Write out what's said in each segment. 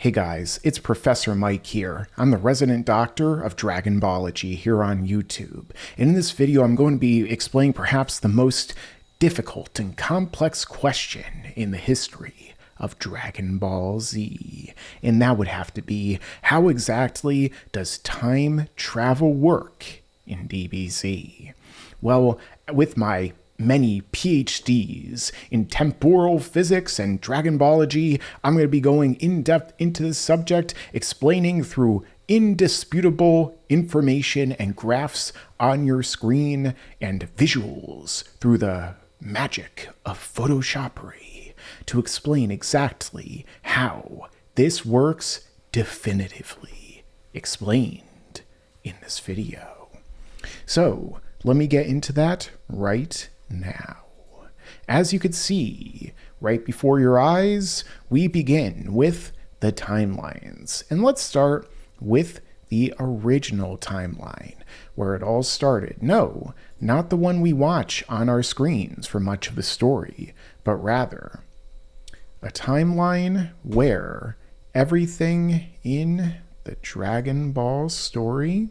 Hey guys, it's Professor Mike here. I'm the resident doctor of Dragon Ballology here on YouTube. And in this video, I'm going to be explaining perhaps the most difficult and complex question in the history of Dragon Ball Z. And that would have to be, how exactly does time travel work in DBZ? Well, with my many PhDs in temporal physics and Dragon Ballology, I'm going to be going in depth into this subject, explaining through indisputable information and graphs on your screen and visuals through the magic of Photoshopery to explain exactly how this works definitively explained in this video. So let me get into that right now. As you could see right before your eyes, we begin with the timelines. And let's start with the original timeline, where it all started. No, not the one we watch on our screens for much of the story, but rather a timeline where everything in the Dragon Ball story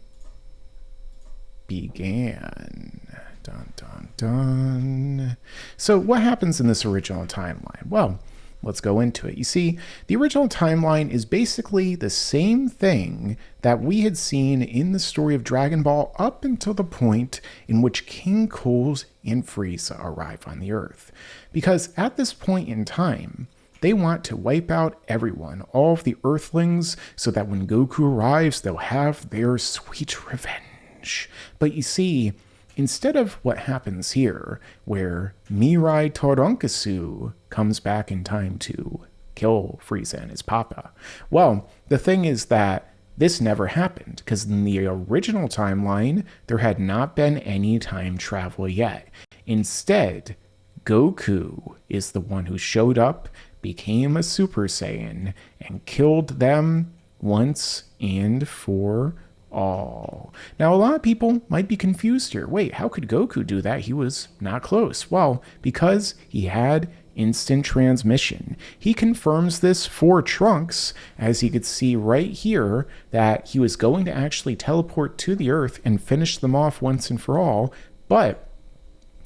began. Dun, dun, dun. So what happens in this original timeline? Well, let's go into it. You see, the original timeline is basically the same thing that we had seen in the story of Dragon Ball up until the point in which King Cool and Frieza arrive on the Earth. Because at this point in time, they want to wipe out everyone, all of the Earthlings, so that when Goku arrives, they'll have their sweet revenge. But you see, instead of what happens here, where Mirai Toronkasu comes back in time to kill Frieza and his papa, well, the thing is that this never happened, because in the original timeline, there had not been any time travel yet. Instead, Goku is the one who showed up, became a Super Saiyan, and killed them once and for all. Now, a lot of people might be confused here. Wait, how could Goku do that? He was not close. Well, because he had instant transmission. He confirms this for Trunks, as you could see right here, that he was going to actually teleport to the Earth and finish them off once and for all. But,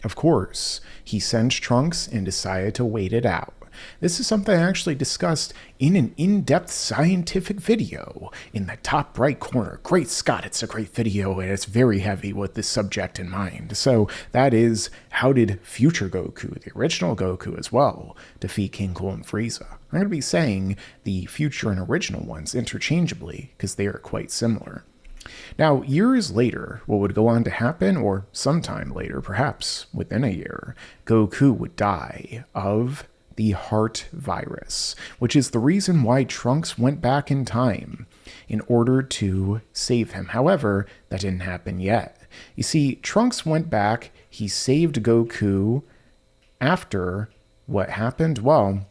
of course, he sent Trunks and decided to wait it out. This is something I actually discussed in an in-depth scientific video in the top right corner. Great Scott, it's a great video, and it's very heavy with this subject in mind. So that is, how did future Goku, the original Goku as well, defeat King Cool and Frieza? I'm going to be saying the future and original ones interchangeably, because they are quite similar. Now, years later, what would go on to happen, or sometime later, perhaps within a year, Goku would die of the heart virus, which is the reason why Trunks went back in time in order to save him. However, that didn't happen yet. You see, Trunks went back, he saved Goku after what happened? Well,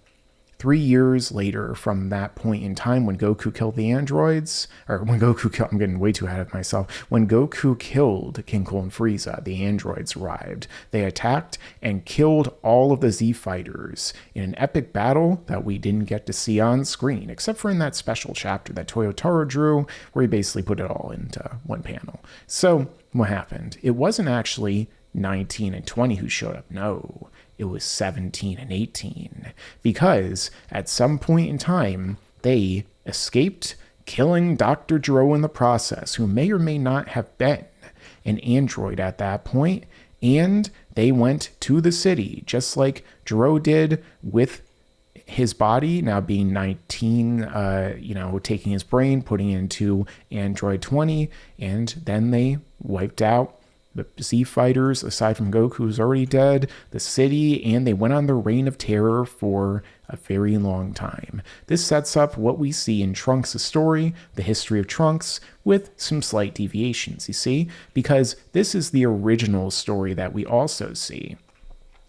3 years later from that point in time when Goku killed the androids, or when Goku killed, I'm getting way too ahead of myself. When Goku killed King Cool and Frieza, the androids arrived. They attacked and killed all of the Z fighters in an epic battle that we didn't get to see on screen, except for in that special chapter that Toyotaro drew, where he basically put it all into one panel. So what happened? It wasn't actually 19 and 20 who showed up. No, it was 17 and 18, because at some point in time, they escaped, killing Dr. Gero in the process, who may or may not have been an android at that point, and they went to the city, just like Gero did with his body now being 19, taking his brain, putting it into Android 20, and then they wiped out the Z fighters, aside from Goku, who's already dead, the city, and they went on their reign of terror for a very long time. This sets up what we see in Trunks' story, the history of Trunks, with some slight deviations, you see? Because this is the original story that we also see,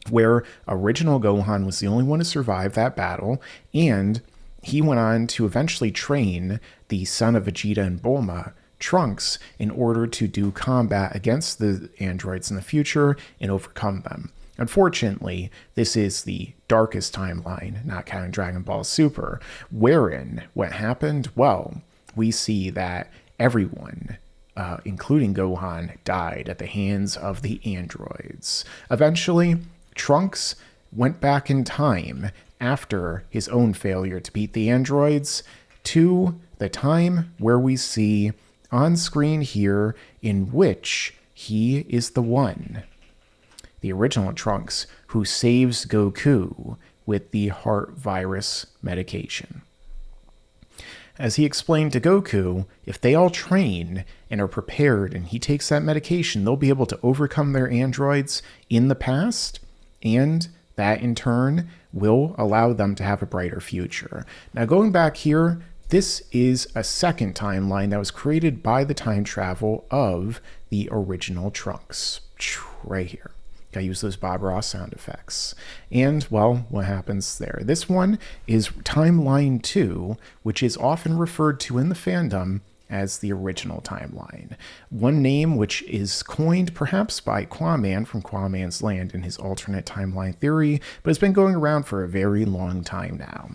where original Gohan was the only one to survive that battle, and he went on to eventually train the son of Vegeta and Bulma, Trunks, in order to do combat against the androids in the future and overcome them. Unfortunately, this is the darkest timeline, not counting Dragon Ball Super, wherein what happened, well, we see that everyone, including Gohan, died at the hands of the androids. Eventually, Trunks went back in time after his own failure to beat the androids to the time where we see on screen here in which he is the one, the original Trunks, who saves Goku with the heart virus medication. As he explained to Goku, if they all train and are prepared and he takes that medication, they'll be able to overcome their androids in the past, and that in turn will allow them to have a brighter future. Now, going back here, this is a second timeline that was created by the time travel of the original Trunks. Right here. Gotta use those Bob Ross sound effects. And, well, what happens there? This one is Timeline 2, which is often referred to in the fandom as the original timeline. One name which is coined perhaps by Aquaman from Aquaman's Land in his alternate timeline theory, but has been going around for a very long time now.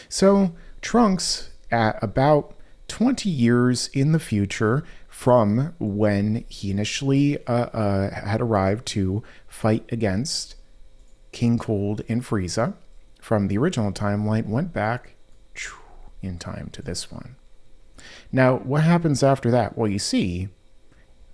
So, Trunks, at about 20 years in the future from when he initially had arrived to fight against King Cold and Frieza from the original timeline, went back in time to this one. Now, what happens after that? Well, you see,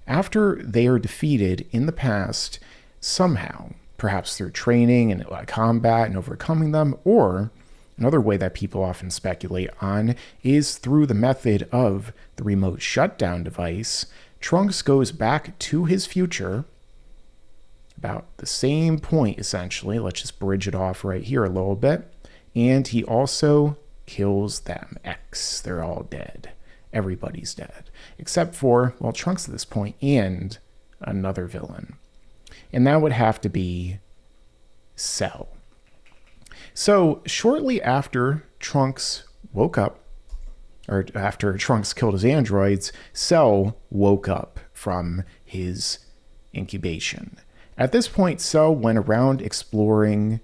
after they are defeated in the past, somehow, perhaps through training and combat and overcoming them, or another way that people often speculate on is through the method of the remote shutdown device, Trunks goes back to his future, about the same point essentially. Let's just bridge it off right here a little bit. And he also kills them. They're all dead. Everybody's dead. Except for, well, Trunks at this point and another villain. And that would have to be Cell. So shortly after Trunks woke up, or after Trunks killed his androids, Cell woke up from his incubation. At this point, Cell went around exploring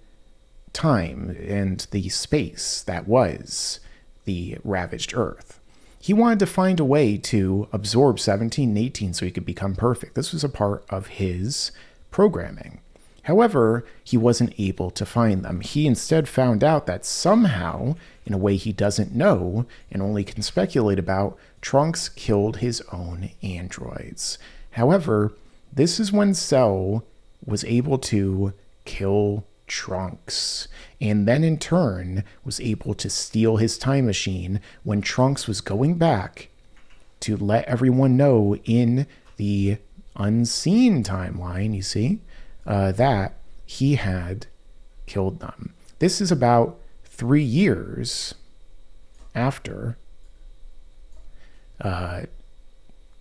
time and the space that was the ravaged Earth. He wanted to find a way to absorb 17 and 18 so he could become perfect. This was a part of his programming. However, he wasn't able to find them. He instead found out that somehow, in a way he doesn't know and only can speculate about, Trunks killed his own androids. However, this is when Cell was able to kill Trunks, and then in turn was able to steal his time machine when Trunks was going back to let everyone know in the unseen timeline, you see, that he had killed them. This is about 3 years after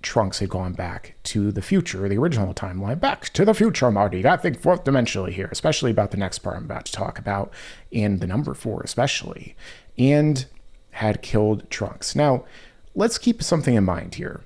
Trunks had gone back to the future, the original timeline. Back to the future, Marty. You gotta think fourth dimensionally here, especially about the next part I'm about to talk about, and the number 4 especially, and had killed Trunks. Now, let's keep something in mind here.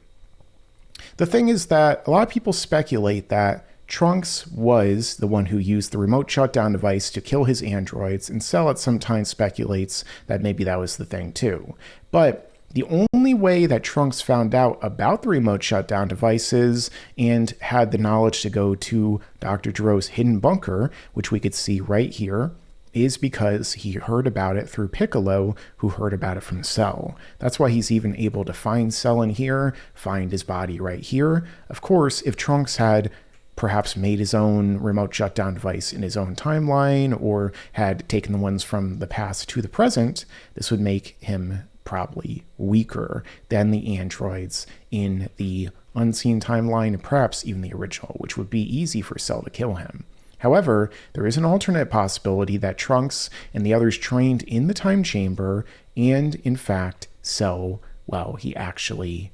The thing is that a lot of people speculate that Trunks was the one who used the remote shutdown device to kill his androids, and Cell at some time speculates that maybe that was the thing too. But the only way that Trunks found out about the remote shutdown devices and had the knowledge to go to Dr. Gero's hidden bunker, which we could see right here, is because he heard about it through Piccolo, who heard about it from Cell. That's why he's even able to find Cell in here, find his body right here. Of course, if Trunks had perhaps made his own remote shutdown device in his own timeline, or had taken the ones from the past to the present, this would make him probably weaker than the androids in the unseen timeline, and perhaps even the original, which would be easy for Cell to kill him. However, there is an alternate possibility that Trunks and the others trained in the time chamber, and in fact, Cell, well, he actually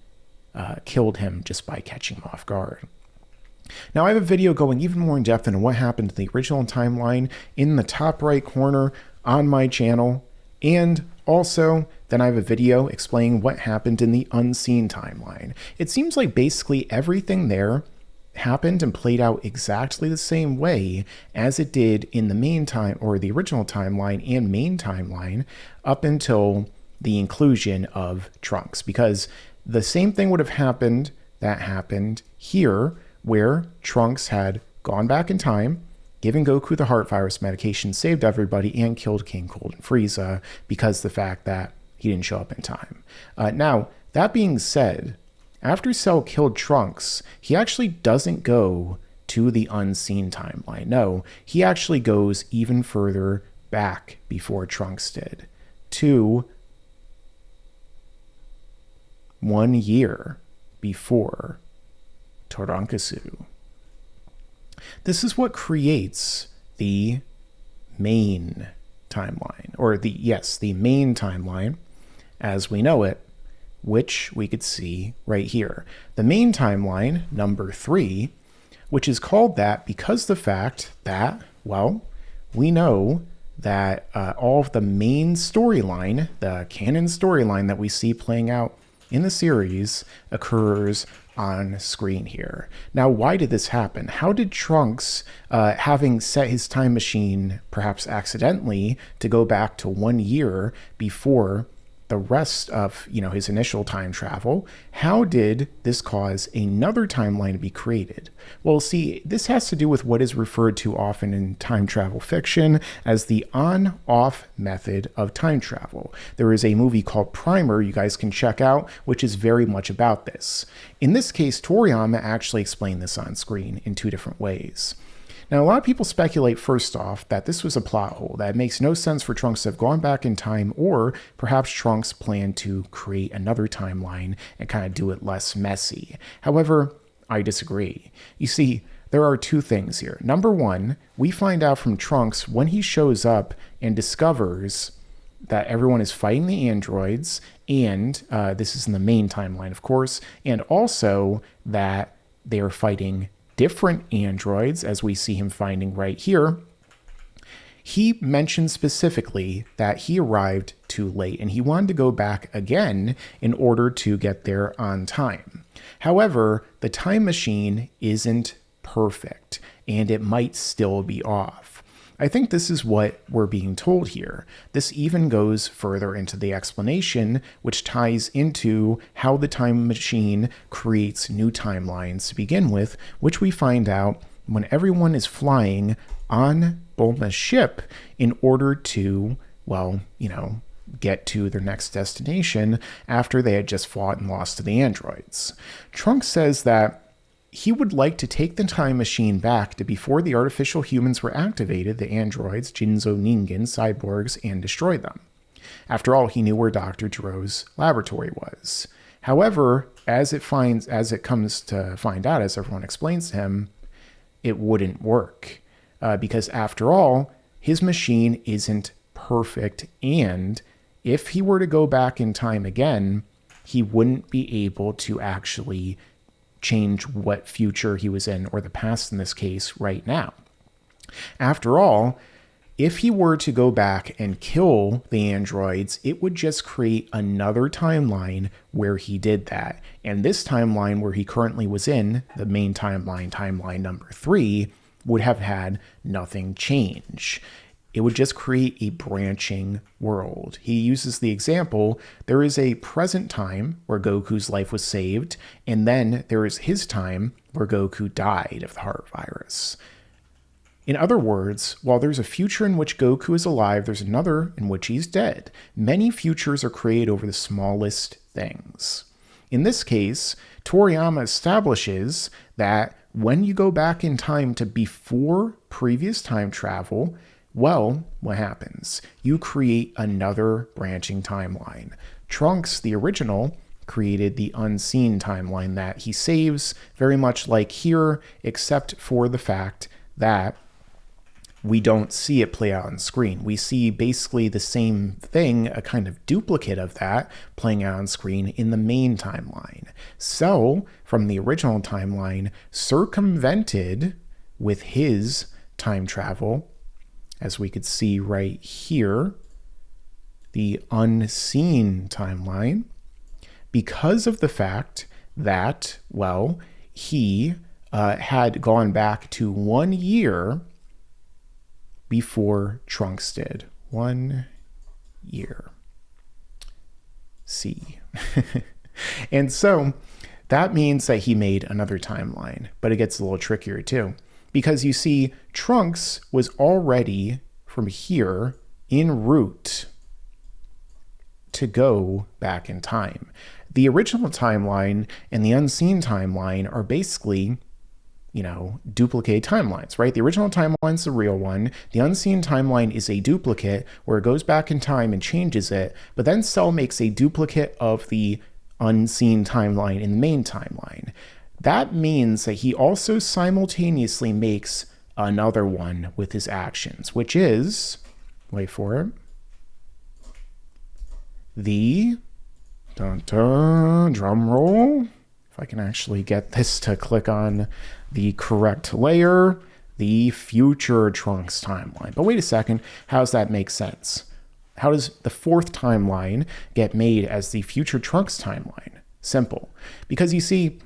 killed him just by catching him off guard. Now, I have a video going even more in depth into what happened to the original timeline in the top right corner on my channel, and also then I have a video explaining what happened in the unseen timeline. It seems like basically everything there happened and played out exactly the same way as it did in the main time or the original timeline and main timeline up until the inclusion of Trunks, because the same thing would have happened that happened here, where Trunks had gone back in time, given Goku the heart virus medication, saved everybody, and killed King Cold and Frieza because the fact that he didn't show up in time. Now, that being said, after Cell killed Trunks, he actually doesn't go to the unseen timeline. No, he actually goes even further back before Trunks did, to 1 year before Torankasu. This is what creates the main timeline, or the main timeline as we know it, which we could see right here. The main timeline, number 3, which is called that because the fact that, well, we know that all of the main storyline, the canon storyline that we see playing out in the series, occurs on screen here. Now, why did this happen? How did Trunks, having set his time machine, perhaps accidentally, to go back to 1 year before the rest of, his initial time travel, how did this cause another timeline to be created? Well, see, this has to do with what is referred to often in time travel fiction as the on-off method of time travel. There is a movie called Primer you guys can check out, which is very much about this. In this case, Toriyama actually explained this on screen in 2 different ways. Now, a lot of people speculate, first off, that this was a plot hole, that it makes no sense for Trunks to have gone back in time, or perhaps Trunks planned to create another timeline and kind of do it less messy. However, I disagree. You see, there are 2 things here. Number 1, we find out from Trunks when he shows up and discovers that everyone is fighting the androids, and this is in the main timeline, of course, and also that they are fighting different androids, as we see him finding right here. He mentioned specifically that he arrived too late and he wanted to go back again in order to get there on time. However, the time machine isn't perfect and it might still be off. I think this is what we're being told here. This even goes further into the explanation, which ties into how the time machine creates new timelines to begin with, which we find out when everyone is flying on Bulma's ship in order to, get to their next destination after they had just fought and lost to the androids. Trunks says that he would like to take the time machine back to before the artificial humans were activated, the androids, Jinzo Ningen, cyborgs, and destroy them. After all, he knew where Dr. Gero's laboratory was. However, as it comes to find out, as everyone explains to him, it wouldn't work. Because after all, his machine isn't perfect, and if he were to go back in time again, he wouldn't be able to actually change what future he was in, or the past in this case, right now. After all, if he were to go back and kill the androids, it would just create another timeline where he did that. And this timeline where he currently was in, the main timeline number 3, would have had nothing change. It would just create a branching world. He uses the example, there is a present time where Goku's life was saved, and then there is his time where Goku died of the heart virus. In other words, while there's a future in which Goku is alive, there's another in which he's dead. Many futures are created over the smallest things. In this case, Toriyama establishes that when you go back in time to before previous time travel, well, what happens? You create another branching timeline. Trunks, the original, created the unseen timeline that he saves, very much like here, except for the fact that we don't see it play out on screen. We see basically the same thing, a kind of duplicate of that, playing out on screen in the main timeline. So, from the original timeline, circumvented with his time travel, as we could see right here, the unseen timeline, because of the fact that, well, he had gone back to 1 year before Trunks did. 1 year. C. And so that means that he made another timeline, but it gets a little trickier too. Because you see, Trunks was already from here en route to go back in time. The original timeline and the unseen timeline are basically, duplicate timelines, right? The original timeline is the real one. The unseen timeline is a duplicate where it goes back in time and changes it, but then Cell makes a duplicate of the unseen timeline in the main timeline. That means that he also simultaneously makes another one with his actions, which is, wait for it, the drum roll. If I can actually get this to click on the correct layer, the future Trunks timeline. But wait a second, how does that make sense? How does the fourth timeline get made as the future Trunks timeline? Simple. Because you see,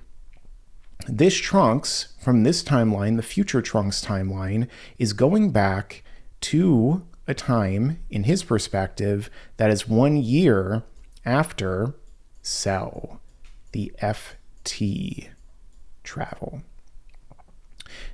this Trunks from this timeline, the future Trunks timeline, is going back to a time, in his perspective, that is 1 year after Cell, the FT travel.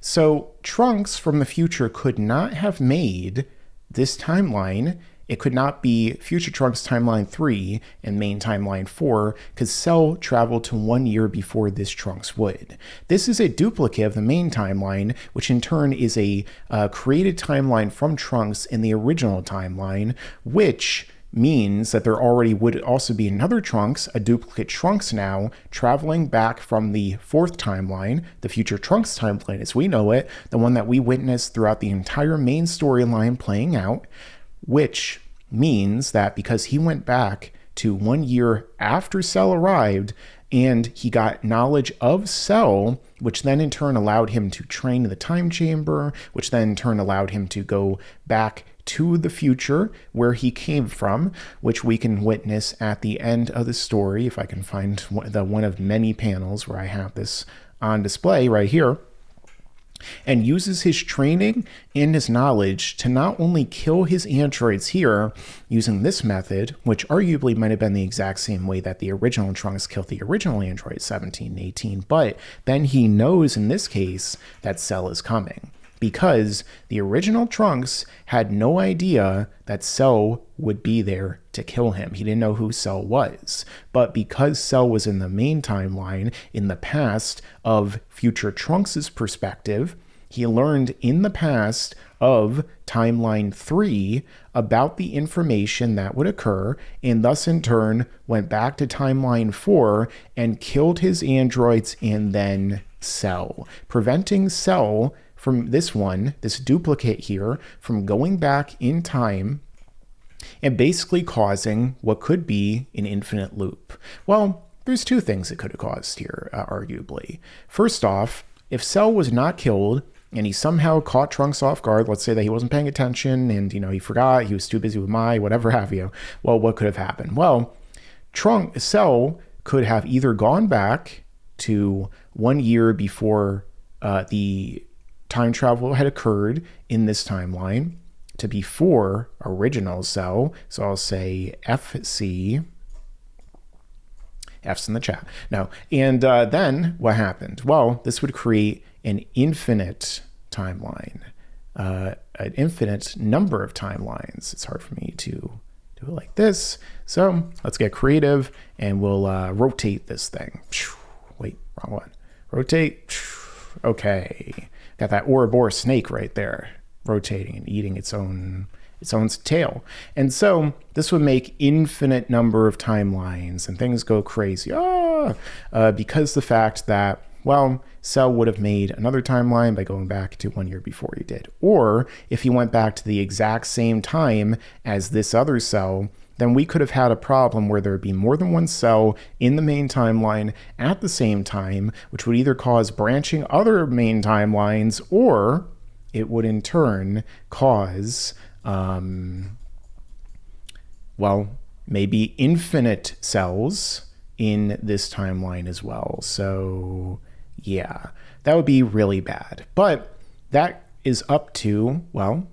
So Trunks from the future could not have made this timeline. It could not be future Trunks timeline 3 and main timeline 4 because Cell traveled to 1 year before this Trunks would. This is a duplicate of the main timeline, which in turn is a created timeline from Trunks in the original timeline, which means that there already would also be another Trunks, a duplicate Trunks now, traveling back from the fourth timeline, the future Trunks timeline as we know it, the one that we witnessed throughout the entire main storyline playing out, which means that because he went back to 1 year after Cell arrived and he got knowledge of Cell, which then in turn allowed him to train in the time chamber, which then in turn allowed him to go back to the future where he came from, which we can witness at the end of the story, if I can find one of many panels where I have this on display right here, and uses his training and his knowledge to not only kill his androids here using this method, which arguably might have been the exact same way that the original Trunks killed the original androids 17 and 18, but then he knows in this case that Cell is coming. Because the original Trunks had no idea that Cell would be there to kill him. He didn't know who Cell was. But because Cell was in the main timeline, in the past of future Trunks' perspective, he learned in the past of timeline 3 about the information that would occur, and thus in turn went back to timeline 4 and killed his androids and then Cell, preventing Cell from this duplicate here, from going back in time and basically causing what could be an infinite loop. Well, there's two things it could have caused here, arguably. First off, if Cell was not killed and he somehow caught Trunks off guard, let's say that he wasn't paying attention and, he forgot, he was too busy with whatever have you, well, what could have happened? Well, Cell could have either gone back to 1 year before the time travel had occurred in this timeline to before original Cell. So I'll say FC. F's in the chat. No. And then what happened? Well, this would create an infinite timeline, an infinite number of timelines. It's hard for me to do it like this. So let's get creative and we'll rotate this thing. Wait, wrong one. Rotate. Okay. Got that Ouroboros snake right there, rotating and eating its own tail. And so this would make infinite number of timelines and things go crazy. Because the fact that, well, Cell would have made another timeline by going back to 1 year before he did. Or if he went back to the exact same time as this other Cell, then we could have had a problem where there would be more than one Cell in the main timeline at the same time, which would either cause branching other main timelines, or it would in turn cause, maybe infinite Cells in this timeline as well. So Yeah, that would be really bad. But that is up to, well,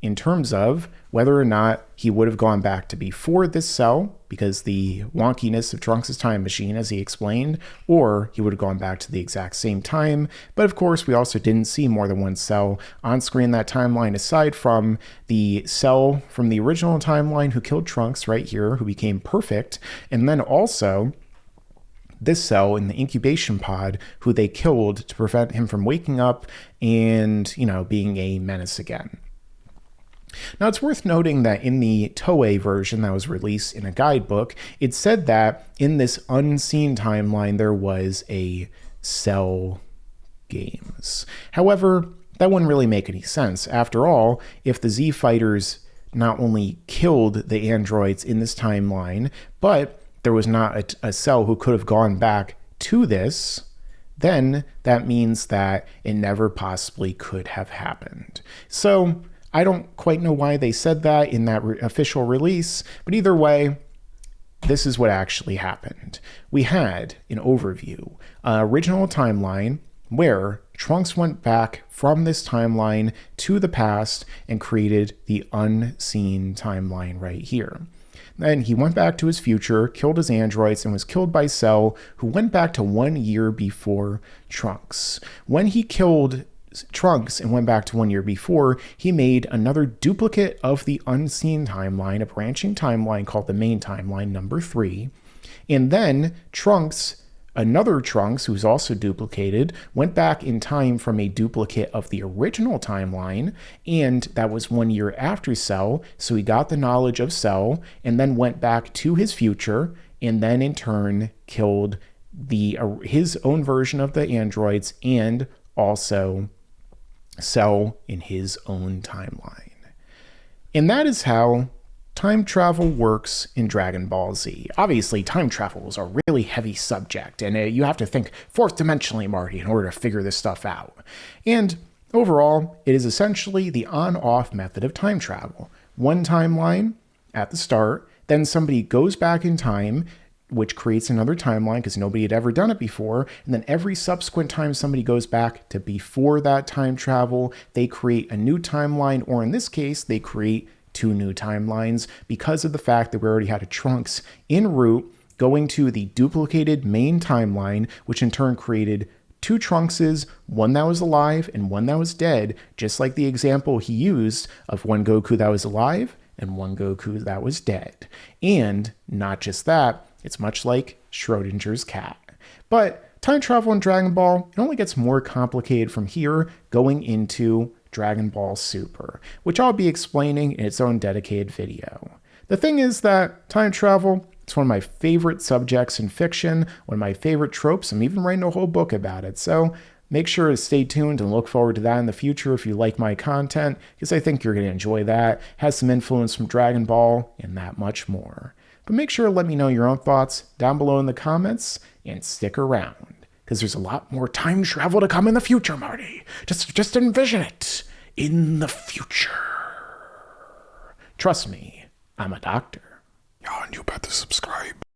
in terms of whether or not he would have gone back to before this cell, because the wonkiness of Trunks' time machine, as he explained, or he would have gone back to the exact same time. But of course, we also didn't see more than one cell on screen that timeline, aside from the cell from the original timeline who killed Trunks right here, who became perfect, and then also this cell in the incubation pod who they killed to prevent him from waking up and, being a menace again. Now, it's worth noting that in the Toei version that was released in a guidebook, it said that in this unseen timeline, there was a Cell Games. However, that wouldn't really make any sense. After all, if the Z Fighters not only killed the androids in this timeline, but there was not a cell who could have gone back to this, then that means that it never possibly could have happened. So I don't quite know why they said that in that official release, but either way, this is what actually happened. We had an overview, original timeline, where Trunks went back from this timeline to the past and created the unseen timeline right here. Then he went back to his future, killed his androids, and was killed by Cell, who went back to 1 year before Trunks. When he killed Trunks and went back to 1 year before, he made another duplicate of the unseen timeline, a branching timeline called the main timeline, number 3. And then Trunks, another Trunks, who's also duplicated, went back in time from a duplicate of the original timeline, and that was 1 year after Cell, so he got the knowledge of Cell, and then went back to his future, and then in turn killed his own version of the androids, and also Cell in his own timeline. And that is how time travel works in Dragon Ball Z. Obviously, time travel is a really heavy subject, and you have to think fourth dimensionally, Marty, in order to figure this stuff out. And overall, it is essentially the on-off method of time travel. One timeline at the start, then somebody goes back in time, which creates another timeline because nobody had ever done it before. And then every subsequent time somebody goes back to before that time travel, they create a new timeline, or in this case, they create 2 new timelines because of the fact that we already had a Trunks en route going to the duplicated main timeline, which in turn created 2 Trunkses, one that was alive and one that was dead, just like the example he used of one Goku that was alive and one Goku that was dead. And not just that, it's much like Schrodinger's cat. But time travel in Dragon Ball, it only gets more complicated from here going into Dragon Ball Super, which I'll be explaining in its own dedicated video. The thing is that time travel, it's one of my favorite subjects in fiction, one of my favorite tropes. I'm even writing a whole book about it. So make sure to stay tuned and look forward to that in the future if you like my content, because I think you're going to enjoy that. It has some influence from Dragon Ball and that much more. But make sure to let me know your own thoughts down below in the comments and stick around, because there's a lot more time travel to come in the future, Marty. Just envision it in the future. Trust me, I'm a doctor. Yeah, and you better subscribe.